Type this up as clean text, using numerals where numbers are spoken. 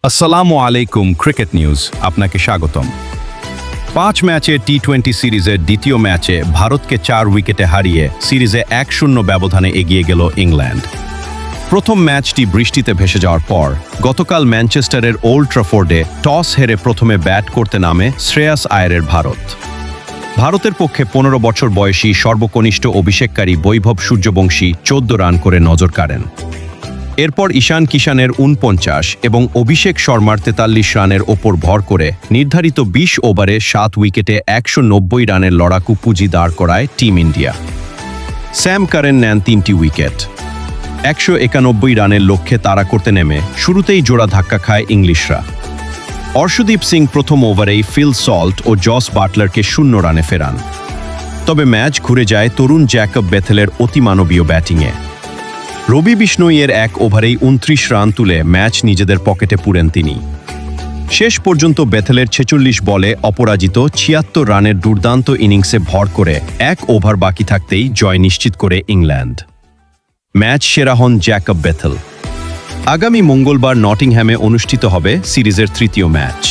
আসসালামু আলাইকুম cricket news আপনাকে স্বাগতম। 5 ম্যাচের টি-20 সিরিজের দ্বিতীয় ম্যাচে ভারতকে 4 উইকেটে হারিয়ে সিরিজে 1-0 ব্যবধানে এগিয়ে গেল ইংল্যান্ড। প্রথম ম্যাচটি বৃষ্টিতে ভেসে যাওয়ার পর গতকাল ম্যানচেস্টারের ওল্ড ট্রাফোর্ডে টস হেরে প্রথমে ব্যাট করতে নামে শ্রেয়াস আয়ারের ভারত। ভারতের পক্ষে 15 বছর বয়সী সর্বকনিষ্ঠ অভিষেককারী বৈভব সূর্যবংশী 14 রান করে নজর কাড়েন। এরপর ঈশান কিষানের 49 এবং অভিষেক শর্মার 43 রানের ওপর ভর করে নির্ধারিত 20 ওভারে 7 উইকেটে 190 রানের লড়াকু পুঁজি দাঁড় করায় টিম ইন্ডিয়া। স্যাম কারেন নেন 3টি উইকেট। 191 রানের লক্ষ্যে তাড়া করতে নেমে শুরুতেই জোড়া ধাক্কা খায় ইংলিশরা। অর্শদীপ সিং প্রথম ওভারেই ফিল সল্ট ও জস বাটলারকে 0 রানে ফেরান। তবে ম্যাচ ঘুরে যায় তরুণ জ্যাকব বেথেলের অতিমানবীয় ব্যাটিংয়ে। রবি বিষ্ণইয়ের 1 ওভারেই 29 রান তুলে ম্যাচ নিজেদের পকেটে পুরেন তিনি। শেষ পর্যন্ত বেথেলের 46 বলে অপরাজিত 76 রানের দুর্দান্ত ইনিংসে ভর করে 1 ওভার বাকি থাকতেই জয় নিশ্চিত করে ইংল্যান্ড। ম্যাচ সেরা হন জ্যাকব বেথেল। আগামী মঙ্গলবার নটিংহ্যামে অনুষ্ঠিত হবে সিরিজের তৃতীয় ম্যাচ।